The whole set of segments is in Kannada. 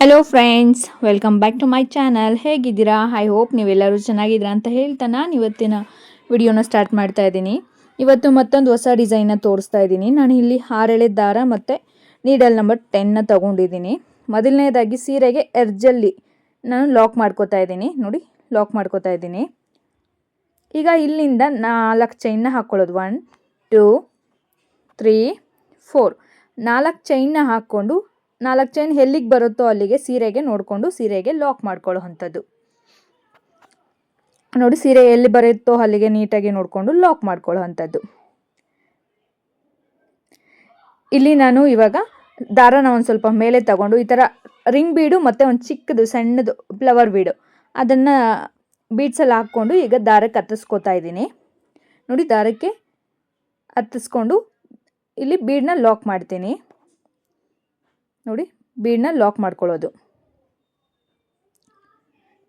Hello friends, welcome back to my channel. ಹೇಗಿದ್ದೀರಾ? ಐ ಹೋಪ್ ನೀವೆಲ್ಲರೂ ಚೆನ್ನಾಗಿದ್ದೀರಾ ಅಂತ ಹೇಳ್ತಾ ನಾನು ಇವತ್ತಿನ ವಿಡಿಯೋನ ಸ್ಟಾರ್ಟ್ ಮಾಡ್ತಾ ಇದ್ದೀನಿ. ಇವತ್ತು ಮತ್ತೊಂದು ಹೊಸ ಡಿಸೈನ್ನ ತೋರಿಸ್ತಾ ಇದ್ದೀನಿ. ನಾನು ಇಲ್ಲಿ 6 ಎಳೆ ದಾರ ಮತ್ತು ನೀಡಲ್ ನಂಬರ್ 10ನ ತೊಗೊಂಡಿದ್ದೀನಿ. ಮೊದಲನೇದಾಗಿ ಸೀರೆಗೆ ಎರ್ಜಲ್ಲಿ ನಾನು ಲಾಕ್ ಮಾಡ್ಕೋತಾ ಇದ್ದೀನಿ. ನೋಡಿ, ಲಾಕ್ ಮಾಡ್ಕೋತಾ ಇದ್ದೀನಿ. ಈಗ ಇಲ್ಲಿಂದ 4 ಚೈನ್ನ ಹಾಕ್ಕೊಳ್ಳೋದು. 1 2 3 4 4 ಚೈನ್ನ ಹಾಕ್ಕೊಂಡು 4 ಚೈನ್ ಎಲ್ಲಿಗೆ ಬರುತ್ತೋ ಅಲ್ಲಿಗೆ ಸೀರೆಗೆ ನೋಡಿಕೊಂಡು ಸೀರೆಗೆ ಲಾಕ್ ಮಾಡ್ಕೊಳ್ಳೋ ಅಂಥದ್ದು. ನೋಡಿ, ಸೀರೆ ಎಲ್ಲಿ ಬರುತ್ತೋ ಅಲ್ಲಿಗೆ ನೀಟಾಗಿ ನೋಡಿಕೊಂಡು ಲಾಕ್ ಮಾಡ್ಕೊಳ್ಳೋ ಅಂಥದ್ದು. ಇಲ್ಲಿ ನಾನು ಇವಾಗ ದಾರನ ಒಂದು ಸ್ವಲ್ಪ ಮೇಲೆ ತಗೊಂಡು ಈ ಥರ ರಿಂಗ್ ಬೀಡು ಮತ್ತು ಒಂದು ಚಿಕ್ಕದು ಸಣ್ಣದು ಫ್ಲವರ್ ಬೀಡು ಅದನ್ನು ಬೀಡ್ಸಲ್ಲಿ ಹಾಕ್ಕೊಂಡು ಈಗ ದಾರಕ್ಕೆ ಹತ್ತಿಸ್ಕೋತಾ ಇದ್ದೀನಿ. ನೋಡಿ, ದಾರಕ್ಕೆ ಹತ್ತಿಸ್ಕೊಂಡು ಇಲ್ಲಿ ಬೀಡನ್ನ ಲಾಕ್ ಮಾಡ್ತೀನಿ. ನೋಡಿ, ಬೀಡನ್ನ ಲಾಕ್ ಮಾಡ್ಕೊಳ್ಳೋದು.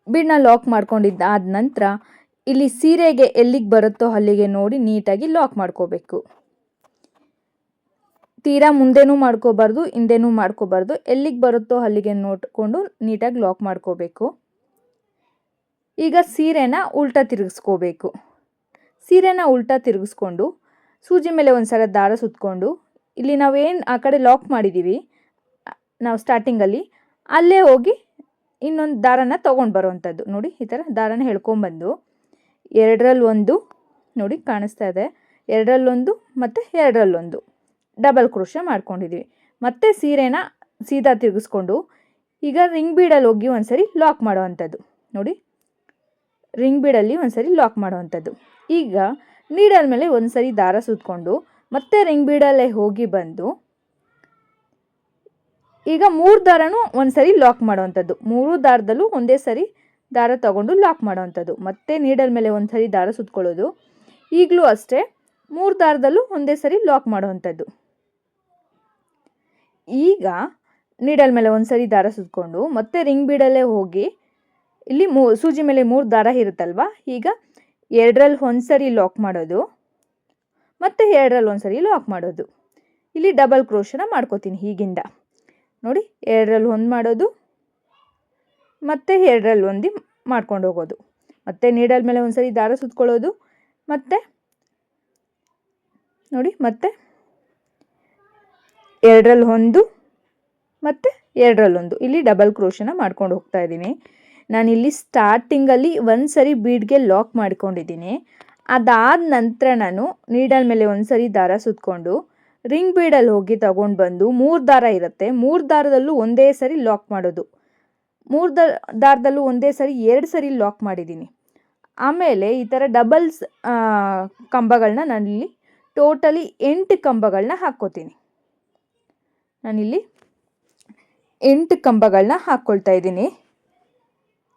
ಬೀಡನ್ನ ಲಾಕ್ ಮಾಡ್ಕೊಂಡಿದ್ದಾದ ನಂತರ ಇಲ್ಲಿ ಸೀರೆಗೆ ಎಲ್ಲಿಗೆ ಬರುತ್ತೋ ಅಲ್ಲಿಗೆ ನೋಡಿ ನೀಟಾಗಿ ಲಾಕ್ ಮಾಡ್ಕೋಬೇಕು. ತೀರಾ ಮುಂದೆನೂ ಮಾಡ್ಕೋಬಾರ್ದು, ಹಿಂದೆನೂ ಮಾಡ್ಕೋಬಾರ್ದು. ಎಲ್ಲಿಗೆ ಬರುತ್ತೋ ಅಲ್ಲಿಗೆ ನೋಡಿಕೊಂಡು ನೀಟಾಗಿ ಲಾಕ್ ಮಾಡ್ಕೋಬೇಕು. ಈಗ ಸೀರೆನ ಉಲ್ಟಾ ತಿರುಗಿಸ್ಕೋಬೇಕು. ಸೀರೆನ ಉಲ್ಟಾ ತಿರುಗಿಸ್ಕೊಂಡು ಸೂಜಿ ಮೇಲೆ ಒಂದು ಸಲ ದಾರ ಸುತ್ತಕೊಂಡು ಇಲ್ಲಿ ನಾವೇನು ಆ ಕಡೆ ಲಾಕ್ ಮಾಡಿದ್ದೀವಿ ನಾವು ಸ್ಟಾರ್ಟಿಂಗಲ್ಲಿ ಅಲ್ಲೇ ಹೋಗಿ ಇನ್ನೊಂದು ದಾರನ ತೊಗೊಂಡು ಬರೋವಂಥದ್ದು. ನೋಡಿ, ಈ ಥರ ದಾರನ ಎಳ್ಕೊಂಬಂದು 2ರಲ್ಲಿ1 ನೋಡಿ ಕಾಣಿಸ್ತಾ ಇದೆ, 2ರಲ್ಲಿ1 ಮತ್ತು 2ರಲ್ಲಿ1 ಡಬಲ್ ಕ್ರೋಶೆ ಮಾಡ್ಕೊಂಡಿದ್ದೀವಿ. ಮತ್ತು ಸೀರೆನ ಸೀದಾ ತಿರುಗಿಸ್ಕೊಂಡು ಈಗ ರಿಂಗ್ ಬೀಡಲ್ಲಿ ಹೋಗಿ ಒಂದ್ಸರಿ ಲಾಕ್ ಮಾಡೋವಂಥದ್ದು. ನೋಡಿ, ರಿಂಗ್ ಬೀಡಲ್ಲಿ ಒಂದ್ಸರಿ ಲಾಕ್ ಮಾಡೋವಂಥದ್ದು. ಈಗ ನೀಡಲ್ ಮೇಲೆ ಒಂದ್ಸರಿ ದಾರ ಸುತ್ತಕೊಂಡು ಮತ್ತೆ ರಿಂಗ್ ಬೀಡಲ್ಲೇ ಹೋಗಿ ಬಂದು ಈಗ 3 ದಾರನೂ ಒಂದ್ಸರಿ ಲಾಕ್ ಮಾಡೋವಂಥದ್ದು. 3 ದಾರದಲ್ಲೂ ಒಂದೇ ಸರಿ ದಾರ ತಗೊಂಡು ಲಾಕ್ ಮಾಡೋವಂಥದ್ದು. ಮತ್ತೆ ನೀಡಲ್ ಮೇಲೆ ಒಂದ್ಸರಿ ದಾರ ಸುತ್ಕೊಳ್ಳೋದು. ಈಗಲೂ ಅಷ್ಟೇ 3 ದಾರದಲ್ಲೂ ಒಂದೇ ಸರಿ ಲಾಕ್ ಮಾಡೋವಂಥದ್ದು. ಈಗ ನೀಡಲ್ ಮೇಲೆ ಒಂದ್ಸರಿ ದಾರ ಸುತ್ಕೊಂಡು ಮತ್ತೆ ರಿಂಗ್ ಬೀಡಲ್ಲೇ ಹೋಗಿ ಇಲ್ಲಿ ಸೂಜಿ ಮೇಲೆ 3 ದಾರ ಇರುತ್ತಲ್ವ, ಈಗ 2ರಲ್ಲಿ ಒಂದ್ಸರಿ ಲಾಕ್ ಮಾಡೋದು ಮತ್ತು 2ರಲ್ಲಿ ಒಂದ್ಸರಿ ಲಾಕ್ ಮಾಡೋದು. ಇಲ್ಲಿ ಡಬಲ್ ಕ್ರೋಶನ ಮಾಡ್ಕೋತೀನಿ ಹೀಗಿಂದ. ನೋಡಿ, 2ರಲ್ಲಿ 1 ಮಾಡೋದು ಮತ್ತು 2ರಲ್ಲಿ 1 ಮಾಡ್ಕೊಂಡು ಹೋಗೋದು. ಮತ್ತು ನೀಡಲ್ ಮೇಲೆ ಒಂದ್ಸರಿ ದಾರ ಸುತ್ಕೊಳ್ಳೋದು ಮತ್ತು ನೋಡಿ ಮತ್ತೆ 2ರಲ್ಲಿ 1 ಮತ್ತು 2ರಲ್ಲಿ 1 ಇಲ್ಲಿ ಡಬಲ್ ಕ್ರೋಶನ ಮಾಡ್ಕೊಂಡು ಹೋಗ್ತಾ ಇದ್ದೀನಿ. ನಾನಿಲ್ಲಿ ಸ್ಟಾರ್ಟಿಂಗಲ್ಲಿ ಒಂದ್ಸರಿ ಬೀಡ್ಗೆ ಲಾಕ್ ಮಾಡ್ಕೊಂಡಿದ್ದೀನಿ. ಅದಾದ ನಂತರ ನಾನು ನೀಡಲ್ ಮೇಲೆ ಒಂದ್ಸರಿ ದಾರ ಸುತ್ಕೊಂಡು ರಿಂಗ್ ಬೀಡಲ್ಲಿ ಹೋಗಿ ತಗೊಂಡು ಬಂದು 3 ದಾರ ಇರುತ್ತೆ, 3 ದಾರದಲ್ಲೂ ಒಂದೇ ಸರಿ ಲಾಕ್ ಮಾಡೋದು. 3 ದಾರದಲ್ಲೂ ಒಂದೇ ಸರಿ 2 ಸರಿ ಲಾಕ್ ಮಾಡಿದ್ದೀನಿ. ಆಮೇಲೆ ಈ ಥರ ಡಬಲ್ಸ್ ಕಂಬಗಳನ್ನ ನಾನಿಲ್ಲಿ ಟೋಟಲಿ 8 ಕಂಬಗಳನ್ನ ಹಾಕ್ಕೋತೀನಿ. ನಾನಿಲ್ಲಿ 8 ಕಂಬಗಳನ್ನ ಹಾಕ್ಕೊಳ್ತಾ ಇದ್ದೀನಿ.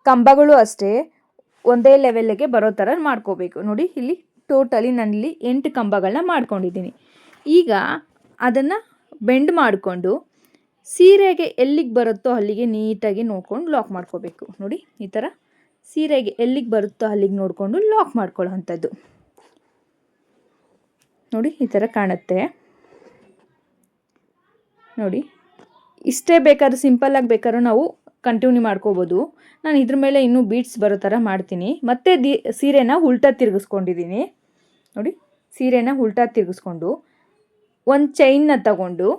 ಕಂಬಗಳು ಅಷ್ಟೇ ಒಂದೇ ಲೆವೆಲ್ಗೆ ಬರೋ ಥರ ಮಾಡ್ಕೋಬೇಕು. ನೋಡಿ, ಇಲ್ಲಿ ಟೋಟಲಿ ನಾನಿಲ್ಲಿ 8 ಕಂಬಗಳನ್ನ ಮಾಡ್ಕೊಂಡಿದ್ದೀನಿ. ಈಗ ಅದನ್ನು ಬೆಂಡ್ ಮಾಡಿಕೊಂಡು ಸೀರೆಗೆ ಎಲ್ಲಿಗೆ ಬರುತ್ತೋ ಅಲ್ಲಿಗೆ ನೀಟಾಗಿ ನೋಡ್ಕೊಂಡು ಲಾಕ್ ಮಾಡ್ಕೋಬೇಕು. ನೋಡಿ, ಈ ಥರ ಸೀರೆಗೆ ಎಲ್ಲಿಗೆ ಬರುತ್ತೋ ಅಲ್ಲಿಗೆ ನೋಡಿಕೊಂಡು ಲಾಕ್ ಮಾಡ್ಕೊಳ್ಳೋ ಅಂಥದ್ದು. ನೋಡಿ, ಈ ಥರ ಕಾಣುತ್ತೆ. ನೋಡಿ, ಇಷ್ಟೇ ಬೇಕಾದ್ರೂ ಸಿಂಪಲ್ಲಾಗಿ ಬೇಕಾದ್ರೂ ನಾವು ಕಂಟಿನ್ಯೂ ಮಾಡ್ಕೋಬೋದು. ನಾನು ಇದ್ರ ಮೇಲೆ ಇನ್ನೂ ಬೀಡ್ಸ್ ಬರೋ ಥರ ಮಾಡ್ತೀನಿ. ಮತ್ತೆ ಸೀರೆನ ಉಲ್ಟಾ ತಿರುಗಿಸ್ಕೊಂಡಿದ್ದೀನಿ. ನೋಡಿ, ಸೀರೆನ ಉಲ್ಟಾ ತಿರುಗಿಸ್ಕೊಂಡು ಒಂದು ಚೈನ್ನ ತಗೊಂಡು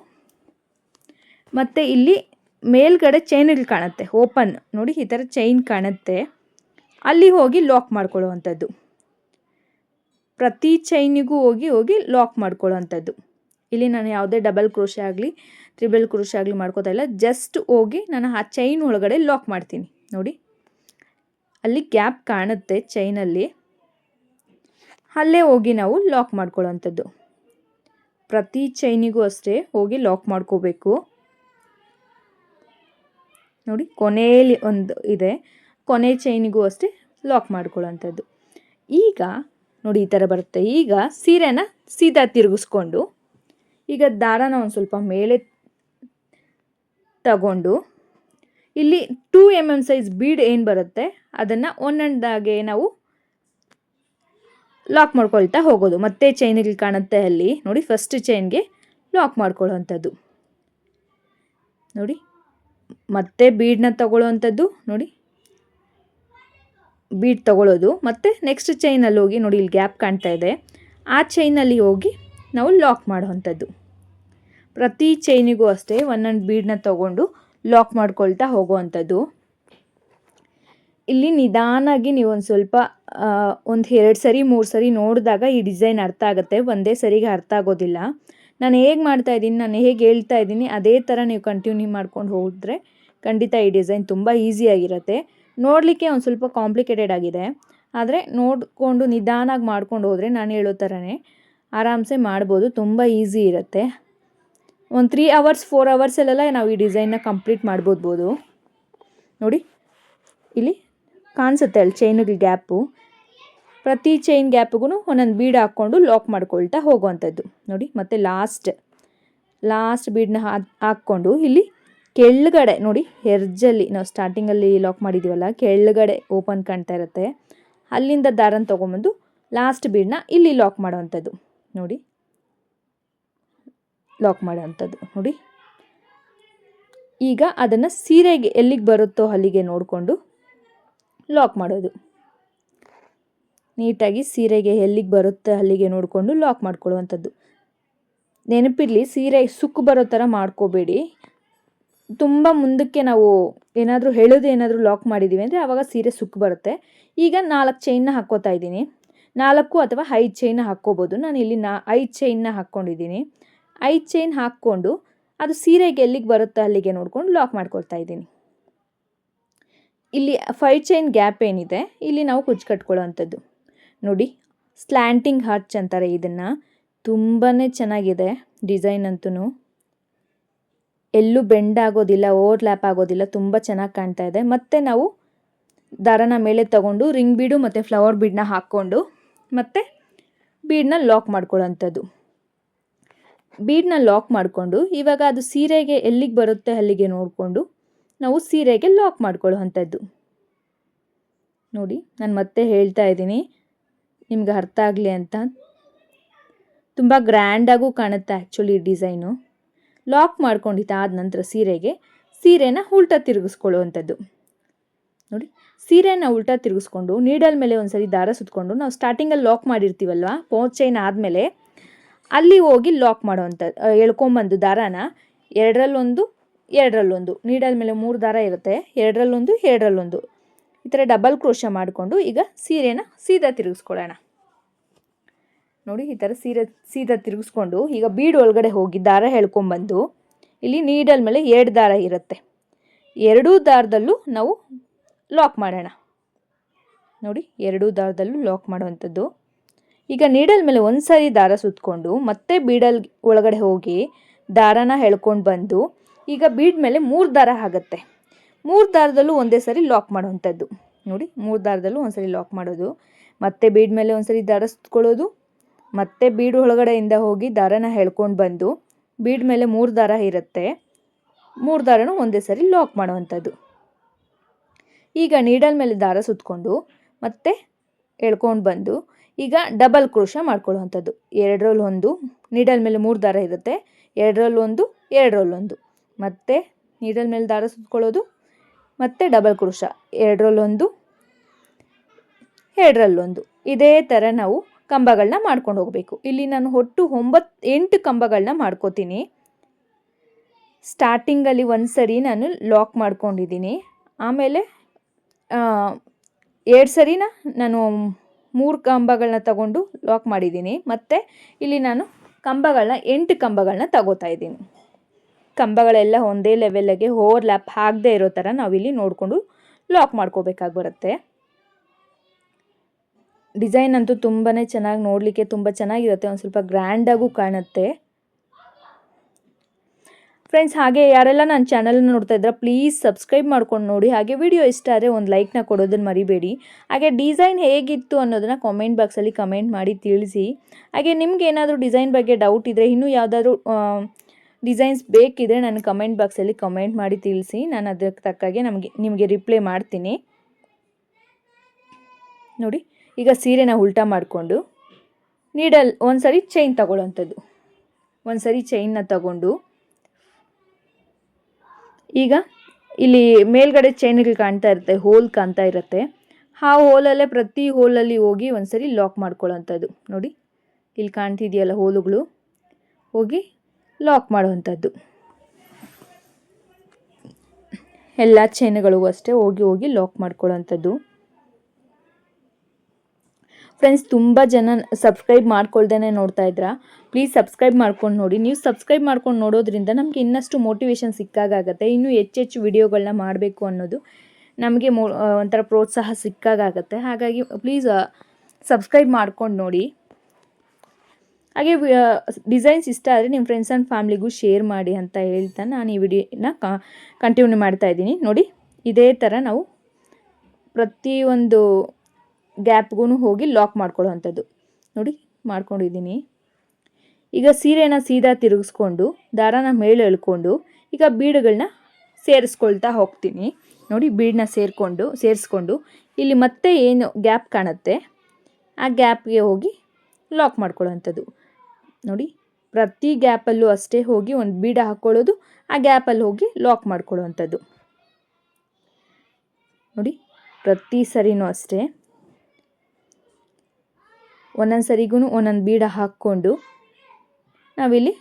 ಮತ್ತು ಇಲ್ಲಿ ಮೇಲ್ಗಡೆ ಚೈನ್ಗಳು ಕಾಣುತ್ತೆ ಓಪನ್. ನೋಡಿ, ಈ ಥರ ಚೈನ್ ಕಾಣುತ್ತೆ, ಅಲ್ಲಿ ಹೋಗಿ ಲಾಕ್ ಮಾಡ್ಕೊಳ್ಳೋ ಅಂಥದ್ದು. ಪ್ರತಿ ಚೈನಿಗೂ ಹೋಗಿ ಹೋಗಿ ಲಾಕ್ ಮಾಡ್ಕೊಳ್ಳೋ ಅಂಥದ್ದು. ಇಲ್ಲಿ ನಾನು ಯಾವುದೇ ಡಬಲ್ ಕ್ರೋಶೆ ಆಗಲಿ ತ್ರಿಬಲ್ ಕ್ರೋಶೆ ಆಗಲಿ ಮಾಡ್ಕೋತಾ ಇಲ್ಲ, ಜಸ್ಟ್ ಹೋಗಿ ನಾನು ಆ ಚೈನ್ ಒಳಗಡೆ ಲಾಕ್ ಮಾಡ್ತೀನಿ. ನೋಡಿ, ಅಲ್ಲಿ ಗ್ಯಾಪ್ ಕಾಣುತ್ತೆ ಚೈನಲ್ಲಿ, ಅಲ್ಲೇ ಹೋಗಿ ನಾವು ಲಾಕ್ ಮಾಡ್ಕೊಳ್ಳೋ ಅಂಥದ್ದು. ಪ್ರತಿ ಚೈನಿಗೂ ಅಷ್ಟೇ ಹೋಗಿ ಲಾಕ್ ಮಾಡ್ಕೋಬೇಕು. ನೋಡಿ, ಕೊನೆಯಲ್ಲಿ ಒಂದು ಇದೆ, ಕೊನೆ ಚೈನಿಗೂ ಅಷ್ಟೇ ಲಾಕ್ ಮಾಡ್ಕೊಳ್ಳೋ ಅಂಥದ್ದು. ಈಗ ನೋಡಿ, ಈ ಥರ ಬರುತ್ತೆ. ಈಗ ಸೀರೆನ ಸೀದಾ ತಿರುಗಿಸ್ಕೊಂಡು ಈಗ ದಾರನ ಒಂದು ಸ್ವಲ್ಪ ಮೇಲೆ ತಗೊಂಡು ಇಲ್ಲಿ 2 mm ಸೈಜ್ ಬೀಡ್ ಏನು ಬರುತ್ತೆ ಅದನ್ನು ಒಂದೊಂದಾಗೆ ನಾವು ಲಾಕ್ ಮಾಡ್ಕೊಳ್ತಾ ಹೋಗೋದು. ಮತ್ತೆ ಚೈನ್ಗಳು ಕಾಣುತ್ತೆ ಅಲ್ಲಿ. ನೋಡಿ, ಫಸ್ಟ್ ಚೈನ್ಗೆ ಲಾಕ್ ಮಾಡ್ಕೊಳ್ಳೋ ಅಂಥದ್ದು. ನೋಡಿ, ಮತ್ತೆ ಬೀಡನ್ನ ತಗೊಳ್ಳೋವಂಥದ್ದು ನೋಡಿ, ಬೀಡ್ ತಗೊಳ್ಳೋದು, ಮತ್ತು ನೆಕ್ಸ್ಟ್ ಚೈನಲ್ಲಿ ಹೋಗಿ ನೋಡಿ ಇಲ್ಲಿ ಗ್ಯಾಪ್ ಕಾಣ್ತಾ ಇದೆ, ಆ ಚೈನಲ್ಲಿ ಹೋಗಿ ನಾವು ಲಾಕ್ ಮಾಡೋವಂಥದ್ದು. ಪ್ರತಿ ಚೈನಿಗೂ ಅಷ್ಟೇ ಒಂದೊಂದು ಬೀಡನ್ನ ತಗೊಂಡು ಲಾಕ್ ಮಾಡ್ಕೊಳ್ತಾ ಹೋಗುವಂಥದ್ದು. ಇಲ್ಲಿ ನಿಧಾನಾಗಿ ನೀವು ಒಂದು ಸ್ವಲ್ಪ ಒಂದು 2 ಸರಿ 3 ಸರಿ ನೋಡಿದಾಗ ಈ ಡಿಸೈನ್ ಅರ್ಥ ಆಗುತ್ತೆ, ಒಂದೇ ಸರಿಗೆ ಅರ್ಥ ಆಗೋದಿಲ್ಲ. ನಾನು ಹೇಗೆ ಮಾಡ್ತಾಯಿದ್ದೀನಿ, ನಾನು ಹೇಗೆ ಹೇಳ್ತಾ ಇದ್ದೀನಿ ಅದೇ ಥರ ನೀವು ಕಂಟಿನ್ಯೂ ಮಾಡ್ಕೊಂಡು ಹೋದರೆ ಖಂಡಿತ ಈ ಡಿಸೈನ್ ತುಂಬ ಈಸಿಯಾಗಿರುತ್ತೆ. ನೋಡಲಿಕ್ಕೆ ಒಂದು ಸ್ವಲ್ಪ ಕಾಂಪ್ಲಿಕೇಟೆಡ್ ಆಗಿದೆ, ಆದರೆ ನೋಡಿಕೊಂಡು ನಿಧಾನಾಗಿ ಮಾಡ್ಕೊಂಡು ಹೋದರೆ ನಾನು ಹೇಳೋ ಥರನೇ ಆರಾಮ್ಸೆ ಮಾಡ್ಬೋದು, ತುಂಬ ಈಸಿ ಇರುತ್ತೆ. ಒಂದು 3 ಅವರ್ಸ್ 4 ಅವರ್ಸಲ್ಲೆಲ್ಲ ನಾವು ಈ ಡಿಸೈನ್ನ ಕಂಪ್ಲೀಟ್ ಮಾಡ್ಬೋದು. ನೋಡಿ ಇಲ್ಲಿ ಕಾಣಿಸುತ್ತೆ ಅಲ್ಲಿ ಚೈನಿಗೆ ಗ್ಯಾಪು, ಪ್ರತಿ ಚೈನ್ ಗ್ಯಾಪ್ಗೂ ಒಂದೊಂದು ಬೀಡ್ ಹಾಕ್ಕೊಂಡು ಲಾಕ್ ಮಾಡ್ಕೊಳ್ತಾ ಹೋಗುವಂಥದ್ದು. ನೋಡಿ ಮತ್ತು ಲಾಸ್ಟ್ ಬೀಡನ್ನ ಹಾಕ್ಕೊಂಡು ಇಲ್ಲಿ ಕೆಳಗಡೆ ನೋಡಿ ಎರ್ಜಲ್ಲಿ ನಾವು ಸ್ಟಾರ್ಟಿಂಗಲ್ಲಿ ಲಾಕ್ ಮಾಡಿದ್ದೀವಲ್ಲ, ಕೆಳಗಡೆ ಓಪನ್ ಕಾಣ್ತಾ ಇರುತ್ತೆ, ಅಲ್ಲಿಂದ ದಾರನ ತೊಗೊಂಬಂದು ಲಾಸ್ಟ್ ಬೀಡನ್ನ ಇಲ್ಲಿ ಲಾಕ್ ಮಾಡೋವಂಥದ್ದು. ನೋಡಿ ಲಾಕ್ ಮಾಡೋವಂಥದ್ದು ನೋಡಿ. ಈಗ ಅದನ್ನು ಸೀರೆಗೆ ಎಲ್ಲಿಗೆ ಬರುತ್ತೋ ಅಲ್ಲಿಗೆ ನೋಡಿಕೊಂಡು ಲಾಕ್ ಮಾಡೋದು. ನೀಟಾಗಿ ಸೀರೆಗೆ ಎಲ್ಲಿಗೆ ಬರುತ್ತೆ ಅಲ್ಲಿಗೆ ನೋಡಿಕೊಂಡು ಲಾಕ್ ಮಾಡ್ಕೊಳ್ಳುವಂಥದ್ದು. ನೆನಪಿರಲಿ, ಸೀರೆ ಸುಕ್ಕು ಬರೋ ಥರ ಮಾಡ್ಕೋಬೇಡಿ. ತುಂಬ ಮುಂದಕ್ಕೆ ನಾವು ಏನಾದರೂ ಏನಾದರೂ ಲಾಕ್ ಮಾಡಿದ್ದೀವಿ ಅಂದರೆ ಆವಾಗ ಸೀರೆ ಸುಕ್ಕು ಬರುತ್ತೆ. ಈಗ 4 ಚೈನ್ನ ಹಾಕ್ಕೋತಾ ಇದ್ದೀನಿ, 4 ಅಥವಾ 5 ಚೈನ್ನ ಹಾಕ್ಕೋಬೋದು. ನಾನು ಇಲ್ಲಿ 5 ಚೈನ್ನ ಹಾಕ್ಕೊಂಡಿದ್ದೀನಿ. 5 ಚೈನ್ ಹಾಕ್ಕೊಂಡು ಅದು ಸೀರೆಗೆ ಎಲ್ಲಿಗೆ ಬರುತ್ತೋ ಅಲ್ಲಿಗೆ ನೋಡ್ಕೊಂಡು ಲಾಕ್ ಮಾಡ್ಕೊಳ್ತಾ ಇದ್ದೀನಿ. ಇಲ್ಲಿ 5 ಚೈನ್ ಗ್ಯಾಪ್ ಏನಿದೆ ಇಲ್ಲಿ ನಾವು ಕುಚ್ಚು ಕಟ್ಕೊಳ್ಳೋವಂಥದ್ದು. ನೋಡಿ ಸ್ಲ್ಯಾಂಟಿಂಗ್ ಹರ್ಚ್ ಅಂತಾರೆ ಇದನ್ನು, ತುಂಬಾ ಚೆನ್ನಾಗಿದೆ ಡಿಸೈನ್ ಅಂತೂ, ಎಲ್ಲೂ ಬೆಂಡ್ ಆಗೋದಿಲ್ಲ, ಓವರ್ಲ್ಯಾಪ್ ಆಗೋದಿಲ್ಲ, ತುಂಬ ಚೆನ್ನಾಗಿ ಕಾಣ್ತಾ ಇದೆ. ಮತ್ತು ನಾವು ದಾರನ ಮೇಲೆ ತಗೊಂಡು ರಿಂಗ್ ಬೀಡು ಮತ್ತು ಫ್ಲವರ್ ಬೀಡನ್ನ ಹಾಕ್ಕೊಂಡು ಮತ್ತು ಬೀಡನ್ನ ಲಾಕ್ ಮಾಡ್ಕೊಳ್ಳೋವಂಥದ್ದು. ಬೀಡನ್ನ ಲಾಕ್ ಮಾಡಿಕೊಂಡು ಇವಾಗ ಅದು ಸೀರೆಗೆ ಎಲ್ಲಿಗೆ ಬರುತ್ತೆ ಅಲ್ಲಿಗೆ ನೋಡಿಕೊಂಡು ನಾವು ಸೀರೆಗೆ ಲಾಕ್ ಮಾಡ್ಕೊಳ್ಳೋವಂಥದ್ದು. ನೋಡಿ ನಾನು ಮತ್ತೆ ಹೇಳ್ತಾ ಇದ್ದೀನಿ ನಿಮ್ಗೆ ಅರ್ಥ ಆಗಲಿ ಅಂತ. ತುಂಬ ಗ್ರ್ಯಾಂಡಾಗೂ ಕಾಣುತ್ತೆ ಆ್ಯಕ್ಚುಲಿ ಡಿಸೈನು. ಲಾಕ್ ಮಾಡ್ಕೊಂಡಿದ್ದಾದ ನಂತರ ಸೀರೆನ ಉಲ್ಟಾ ತಿರುಗಿಸ್ಕೊಳ್ಳುವಂಥದ್ದು. ನೋಡಿ ಸೀರೆನ ಉಲ್ಟಾ ತಿರುಗಿಸ್ಕೊಂಡು ನೀಡಲ್ ಮೇಲೆ ಒಂದು ಸರಿ ದಾರ ಸುತ್ತಕೊಂಡು ನಾವು ಸ್ಟಾರ್ಟಿಂಗಲ್ಲಿ ಲಾಕ್ ಮಾಡಿರ್ತೀವಲ್ವ, 4 ಚೈನ್ ಆದಮೇಲೆ ಅಲ್ಲಿ ಹೋಗಿ ಲಾಕ್ ಮಾಡೋವಂಥದ್ದು. ಎಳ್ಕೊಂಬಂದು ದಾರಾನ 2ರಲ್ಲೊಂದು 2ರಲ್ಲೊಂದು, ನೀಡಲ್ ಮೇಲೆ 3 ದಾರ ಇರುತ್ತೆ, 2ರಲ್ಲೊಂದು 2ರಲ್ಲೊಂದು, ಈ ಥರ ಡಬಲ್ ಕ್ರೋಶ ಮಾಡಿಕೊಂಡು ಈಗ ಸೀರೆನ ಸೀದಾ ತಿರುಗಿಸ್ಕೊಳ್ಳೋಣ. ನೋಡಿ ಈ ಥರ ಸೀದಾ ತಿರುಗಿಸ್ಕೊಂಡು ಈಗ ಬೀಡ್ ಒಳಗಡೆ ಹೋಗಿ ದಾರ ಎಳ್ಕೊಂಬಂದು ಇಲ್ಲಿ ನೀಡಲ್ ಮೇಲೆ 2 ದಾರ ಇರುತ್ತೆ, 2 ದಾರದಲ್ಲೂ ನಾವು ಲಾಕ್ ಮಾಡೋಣ. ನೋಡಿ 2 ದಾರದಲ್ಲೂ ಲಾಕ್ ಮಾಡುವಂಥದ್ದು. ಈಗ ನೀಡಲ್ ಮೇಲೆ ಒಂದು ಸಾರಿ ದಾರ ಸುತ್ತಕೊಂಡು ಮತ್ತೆ ಬೀಡಲ್ ಒಳಗಡೆ ಹೋಗಿ ದಾರನ ಎಳ್ಕೊಂಡು ಬಂದು ಈಗ ಬೀಡ್ ಮೇಲೆ 3 ದಾರ ಆಗುತ್ತೆ, 3 ದಾರದಲ್ಲೂ ಒಂದೇ ಸರಿ ಲಾಕ್ ಮಾಡುವಂಥದ್ದು. ನೋಡಿ 3 ದಾರದಲ್ಲೂ ಒಂದು ಸರಿ ಲಾಕ್ ಮಾಡೋದು, ಮತ್ತೆ ಬೀಡ್ ಮೇಲೆ ಒಂದು ಸರಿ ದಾರ ಸುತ್ಕೊಳ್ಳೋದು, ಮತ್ತೆ ಬೀಡ್ ಒಳಗಡೆಯಿಂದ ಹೋಗಿ ದಾರನ ಎಳ್ಕೊಂಡು ಬಂದು ಬೀಡ್ ಮೇಲೆ 3 ದಾರ ಇರುತ್ತೆ, 3 ದಾರನೂ ಒಂದೇ ಸರಿ ಲಾಕ್ ಮಾಡುವಂಥದ್ದು. ಈಗ ನೀಡಲ್ ಮೇಲೆ ದಾರ ಸುತ್ತಕೊಂಡು ಮತ್ತೆ ಎಳ್ಕೊಂಡು ಬಂದು ಈಗ ಡಬಲ್ ಕ್ರೋಶ ಮಾಡ್ಕೊಳ್ಳುವಂಥದ್ದು. 2ರಲ್ಲೊಂದು, ನೀಡಲ್ ಮೇಲೆ 3 ದಾರ ಇರುತ್ತೆ, 2ರಲ್ಲೊಂದು 2ರಲ್ಲೊಂದು, ಮತ್ತು ನೀಡಲ್ ಮೇಲೆ ದಾರ ಸುತ್ಕೊಳ್ಳೋದು, ಮತ್ತು ಡಬಲ್ ಕ್ರೋಶ 2ರಲ್ಲೊಂದು 2ರಲ್ಲೊಂದು. ಇದೇ ಥರ ನಾವು ಕಂಬಗಳನ್ನ ಮಾಡ್ಕೊಂಡು ಹೋಗಬೇಕು. ಇಲ್ಲಿ ನಾನು ಒಟ್ಟು 8 ಕಂಬಗಳನ್ನ ಮಾಡ್ಕೋತೀನಿ. ಸ್ಟಾರ್ಟಿಂಗಲ್ಲಿ ಒಂದು ಸರಿ ನಾನು ಲಾಕ್ ಮಾಡ್ಕೊಂಡಿದ್ದೀನಿ, ಆಮೇಲೆ 2 ಸರಿನ ನಾನು 3 ಕಂಬಗಳನ್ನ ತಗೊಂಡು ಲಾಕ್ ಮಾಡಿದ್ದೀನಿ, ಮತ್ತು ಇಲ್ಲಿ ನಾನು 8 ಕಂಬಗಳನ್ನ ತಗೋತಾ ಇದ್ದೀನಿ. ಕಂಬಗಳೆಲ್ಲ ಒಂದೇ ಲೆವೆಲ್ಗೆ ಓವರ್ಲ್ಯಾಪ್ ಆಗದೆ ಇರೋ ಥರ ನಾವಿಲ್ಲಿ ನೋಡಿಕೊಂಡು ಲಾಕ್ ಮಾಡ್ಕೋಬೇಕಾಗಿ ಬರುತ್ತೆ. ಡಿಸೈನ್ ಅಂತೂ ತುಂಬಾ ಚೆನ್ನಾಗಿ, ನೋಡಲಿಕ್ಕೆ ತುಂಬ ಚೆನ್ನಾಗಿರುತ್ತೆ, ಒಂದು ಸ್ವಲ್ಪ ಗ್ರ್ಯಾಂಡಾಗೂ ಕಾಣುತ್ತೆ. ಫ್ರೆಂಡ್ಸ್, ಹಾಗೆ ಯಾರೆಲ್ಲ ನನ್ನ ಚಾನಲ್ನ ನೋಡ್ತಾ ಇದ್ರೆ ಪ್ಲೀಸ್ ಸಬ್ಸ್ಕ್ರೈಬ್ ಮಾಡ್ಕೊಂಡು ನೋಡಿ. ಹಾಗೆ ವಿಡಿಯೋ ಇಷ್ಟ ಆದರೆ ಒಂದು ಲೈಕ್ನ ಕೊಡೋದನ್ನು ಮರಿಬೇಡಿ. ಹಾಗೆ ಡಿಸೈನ್ ಹೇಗಿತ್ತು ಅನ್ನೋದನ್ನು ಕಾಮೆಂಟ್ ಬಾಕ್ಸಲ್ಲಿ ಕಮೆಂಟ್ ಮಾಡಿ ತಿಳಿಸಿ. ಹಾಗೆ ನಿಮ್ಗೆ ಏನಾದರೂ ಡಿಸೈನ್ ಬಗ್ಗೆ ಡೌಟ್ ಇದ್ದರೆ, ಇನ್ನೂ ಯಾವುದಾದ್ರೂ ಡಿಸೈನ್ಸ್ ಬೇಕಿದ್ರೆ ನನ್ನ ಕಮೆಂಟ್ ಬಾಕ್ಸಲ್ಲಿ ಕಮೆಂಟ್ ಮಾಡಿ ತಿಳಿಸಿ. ನಾನು ಅದಕ್ಕೆ ತಕ್ಕಾಗೆ ನಿಮಗೆ ರಿಪ್ಲೈ ಮಾಡ್ತೀನಿ. ನೋಡಿ ಈಗ ಸೀರೆನ ಉಲ್ಟಾ ಮಾಡಿಕೊಂಡು ನೀಡಲ್ ಒಂದು ಸರಿ ಚೈನ್ ತಗೊಳ್ಳೋವಂಥದ್ದು. ಒಂದು ಸರಿ ಚೈನ್ನ ತಗೊಂಡು ಈಗ ಇಲ್ಲಿ ಮೇಲ್ಗಡೆ ಚೈನ್ಗಳು ಕಾಣ್ತಾ ಇರುತ್ತೆ, ಹೋಲ್ ಕಾಣ್ತಾ ಇರುತ್ತೆ. ಆ ಹೋಲಲ್ಲೇ ಪ್ರತಿ ಹೋಲಲ್ಲಿ ಹೋಗಿ ಒಂದ್ಸರಿ ಲಾಕ್ ಮಾಡ್ಕೊಳ್ಳೋವಂಥದ್ದು. ನೋಡಿ ಇಲ್ಲಿ ಕಾಣ್ತಿದೆಯಲ್ಲ ಹೋಲುಗಳು, ಹೋಗಿ ಲಾಕ್ ಮಾಡುವಂಥದ್ದು. ಎಲ್ಲ ಚೈನ್ಗಳಿಗೂ ಅಷ್ಟೇ ಹೋಗಿ ಲಾಕ್ ಮಾಡ್ಕೊಳ್ಳೋವಂಥದ್ದು. ಫ್ರೆಂಡ್ಸ್, ತುಂಬ ಜನ ಸಬ್ಸ್ಕ್ರೈಬ್ ಮಾಡ್ಕೊಳ್ದೇ ನೋಡ್ತಾ ಇದ್ರಾ, ಪ್ಲೀಸ್ ಸಬ್ಸ್ಕ್ರೈಬ್ ಮಾಡ್ಕೊಂಡು ನೋಡಿ. ನೀವು ಸಬ್ಸ್ಕ್ರೈಬ್ ಮಾಡ್ಕೊಂಡು ನೋಡೋದ್ರಿಂದ ನಮಗೆ ಇನ್ನಷ್ಟು ಮೋಟಿವೇಶನ್ ಸಿಕ್ಕಾಗತ್ತೆ. ಇನ್ನೂ ಹೆಚ್ಚೆಚ್ಚು ವಿಡಿಯೋಗಳನ್ನ ಮಾಡಬೇಕು ಅನ್ನೋದು ನಮಗೆ ಒಂಥರ ಪ್ರೋತ್ಸಾಹ ಸಿಕ್ಕಾಗತ್ತೆ. ಹಾಗಾಗಿ ಪ್ಲೀಸ್ ಸಬ್ಸ್ಕ್ರೈಬ್ ಮಾಡ್ಕೊಂಡು ನೋಡಿ. ಹಾಗೆ ಡಿಸೈನ್ಸ್ ಇಷ್ಟ ಆದರೆ ನಿಮ್ಮ ಫ್ರೆಂಡ್ಸ್ ಆ್ಯಂಡ್ ಫ್ಯಾಮ್ಲಿಗೂ ಶೇರ್ ಮಾಡಿ ಅಂತ ಹೇಳ್ತಾ ನಾನು ಈ ವಿಡಿಯೋನ ಕಂಟಿನ್ಯೂ ಮಾಡ್ತಾ ಇದ್ದೀನಿ. ನೋಡಿ, ಇದೇ ಥರ ನಾವು ಪ್ರತಿಯೊಂದು ಗ್ಯಾಪ್ಗೂ ಹೋಗಿ ಲಾಕ್ ಮಾಡ್ಕೊಳ್ಳೋವಂಥದ್ದು. ನೋಡಿ ಮಾಡ್ಕೊಂಡಿದ್ದೀನಿ. ಈಗ ಸೀರೆನ ಸೀದಾ ತಿರುಗಿಸ್ಕೊಂಡು ದಾರಾನ ಮೇಲೆ ಎಳ್ಕೊಂಡು ಈಗ ಬೀಡುಗಳನ್ನ ಸೇರಿಸ್ಕೊಳ್ತಾ ಹೋಗ್ತೀನಿ. ನೋಡಿ, ಬೀಡನ್ನ ಸೇರಿಸ್ಕೊಂಡು ಇಲ್ಲಿ ಮತ್ತೆ ಏನು ಗ್ಯಾಪ್ ಕಾಣುತ್ತೆ ಆ ಗ್ಯಾಪ್ಗೆ ಹೋಗಿ ಲಾಕ್ ಮಾಡ್ಕೊಳ್ಳೋವಂಥದ್ದು. ನೋಡಿ, ಪ್ರತಿ ಗ್ಯಾಪಲ್ಲೂ ಅಷ್ಟೇ ಹೋಗಿ ಒಂದು ಬೀಡ ಹಾಕ್ಕೊಳ್ಳೋದು, ಆ ಗ್ಯಾಪಲ್ಲಿ ಹೋಗಿ ಲಾಕ್ ಮಾಡ್ಕೊಳ್ಳೋವಂಥದ್ದು. ನೋಡಿ, ಪ್ರತಿ ಸರಿನೂ ಅಷ್ಟೇ ಒಂದೊಂದು ಸರಿಗೂ ಒಂದೊಂದು ಬೀಡ ಹಾಕ್ಕೊಂಡು ನಾವಿಲ್ಲಿ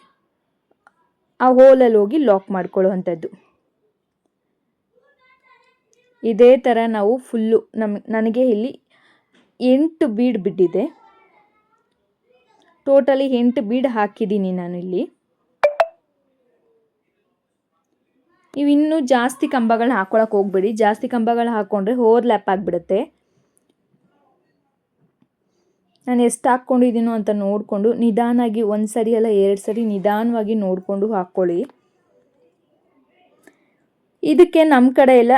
ಆ ಹೋಲಲ್ಲಿ ಹೋಗಿ ಲಾಕ್ ಮಾಡ್ಕೊಳ್ಳೋವಂಥದ್ದು. ಇದೇ ಥರ ನಾವು ಫುಲ್ಲು ನನಗೆ ಇಲ್ಲಿ 8 ಬೀಡ್ ಬಿದ್ದಿದೆ. ಟೋಟಲಿ 8 ಬೀಡ್ ಹಾಕಿದ್ದೀನಿ ನಾನು ಇಲ್ಲಿ. ನೀವು ಇನ್ನೂ ಜಾಸ್ತಿ ಕಂಬಗಳನ್ನ ಹಾಕ್ಕೊಳಕ್ಕೆ ಹೋಗ್ಬೇಡಿ. ಜಾಸ್ತಿ ಕಂಬಗಳು ಹಾಕ್ಕೊಂಡ್ರೆ ಓವರ್ಲ್ಯಾಪ್ ಆಗಿಬಿಡುತ್ತೆ. ನಾನು ಎಷ್ಟು ಹಾಕ್ಕೊಂಡಿದ್ದೀನೋ ಅಂತ ನೋಡಿಕೊಂಡು ನಿಧಾನಾಗಿ, ಒಂದು ಸರಿ ಅಲ್ಲ 2 ಸರಿ ನಿಧಾನವಾಗಿ ನೋಡಿಕೊಂಡು ಹಾಕ್ಕೊಳ್ಳಿ. ಇದಕ್ಕೆ ನಮ್ಮ ಕಡೆ ಎಲ್ಲ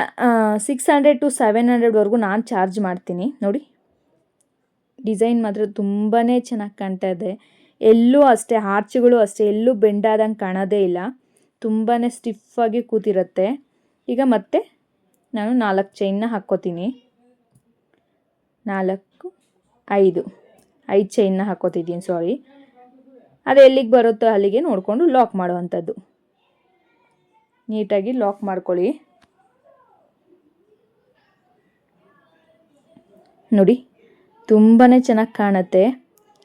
600 to 700ವರೆಗೂ ನಾನು ಚಾರ್ಜ್ ಮಾಡ್ತೀನಿ. ನೋಡಿ, ಡಿಸೈನ್ ಮಾತ್ರ ತುಂಬಾ ಚೆನ್ನಾಗಿ ಕಾಣ್ತಾ ಇದೆ. ಎಲ್ಲೂ ಅಷ್ಟೇ ಆರ್ಚ್ಗಳು ಅಷ್ಟೇ ಎಲ್ಲೂ ಬೆಂಡಾದಂಗೆ ಕಾಣೋದೇ ಇಲ್ಲ. ತುಂಬಾ ಸ್ಟಿಫಾಗಿ ಕೂತಿರುತ್ತೆ. ಈಗ ಮತ್ತೆ ನಾನು 4 ಚೈನ್ನ ಹಾಕ್ಕೋತೀನಿ. 4, 5 ಚೈನ್ನ ಹಾಕ್ಕೋತಿದ್ದೀನಿ. ಸಾರಿ, ಅದು ಎಲ್ಲಿಗೆ ಬರುತ್ತೋ ಅಲ್ಲಿಗೆ ನೋಡಿಕೊಂಡು ಲಾಕ್ ಮಾಡುವಂಥದ್ದು. ನೀಟಾಗಿ ಲಾಕ್ ಮಾಡ್ಕೊಳ್ಳಿ. ನೋಡಿ, ತುಂಬಾ ಚೆನ್ನಾಗಿ ಕಾಣುತ್ತೆ.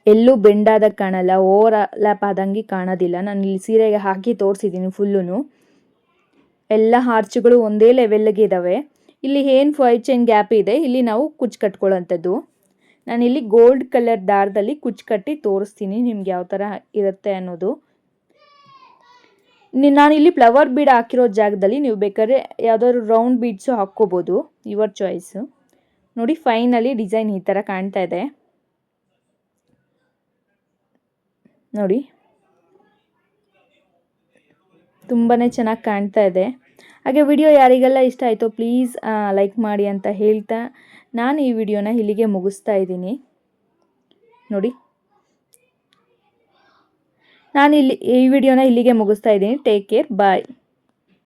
ಎಲ್ಲೂ ಬೆಂಡಾದಾಗ ಕಾಣಲ್ಲ, ಓವರ್ ಲ್ಯಾಪ್ ಆದಂಗೆ ಕಾಣೋದಿಲ್ಲ. ನಾನು ಇಲ್ಲಿ ಸೀರೆಗೆ ಹಾಕಿ ತೋರಿಸಿದ್ದೀನಿ ಫುಲ್ಲೂ. ಎಲ್ಲ ಆರ್ಚ್ಗಳು ಒಂದೇ ಲೆವೆಲ್ಗೆ ಇದ್ದಾವೆ. ಇಲ್ಲಿ ಏನು 5 ಚೈನ್ ಗ್ಯಾಪ್ ಇದೆ, ಇಲ್ಲಿ ನಾವು ಕುಚ್ಚು ಕಟ್ಕೊಳ್ಳೋಂಥದ್ದು. ನಾನಿಲ್ಲಿ ಗೋಲ್ಡ್ ಕಲರ್ ದಾರದಲ್ಲಿ ಕುಚ್ಚು ಕಟ್ಟಿ ತೋರಿಸ್ತೀನಿ ನಿಮ್ಗೆ ಯಾವ ಥರ ಇರುತ್ತೆ ಅನ್ನೋದು. ನಾನಿಲ್ಲಿ ಫ್ಲವರ್ ಬೀಡ್ ಹಾಕಿರೋ ಜಾಗದಲ್ಲಿ ನೀವು ಬೇಕಾದ್ರೆ ಯಾವುದಾದ್ರು ರೌಂಡ್ ಬೀಡ್ಸು ಹಾಕ್ಕೋಬೋದು, ಯುವರ್ ಚಾಯ್ಸು. ನೋಡಿ, ಫೈನಲಿ ಡಿಸೈನ್ ಈ ಥರ ಕಾಣ್ತಾ ಇದೆ. ನೋಡಿ, ತುಂಬಾ ಚೆನ್ನಾಗಿ ಕಾಣ್ತಾ ಇದೆ. ಹಾಗೆ ವಿಡಿಯೋ ಯಾರಿಗೆಲ್ಲ ಇಷ್ಟ ಆಯಿತೋ ಪ್ಲೀಸ್ ಲೈಕ್ ಮಾಡಿ ಅಂತ ಹೇಳ್ತಾ ನಾನು ಈ ವಿಡಿಯೋನ ಇಲ್ಲಿಗೆ ಮುಗಿಸ್ತಾ ಇದ್ದೀನಿ. ನೋಡಿ, ನಾನು ಈ ವಿಡಿಯೋನ ಇಲ್ಲಿಗೆ ಮುಗಿಸ್ತಾ ಇದ್ದೀನಿ. ಟೇಕ್ ಕೇರ್, ಬಾಯ್.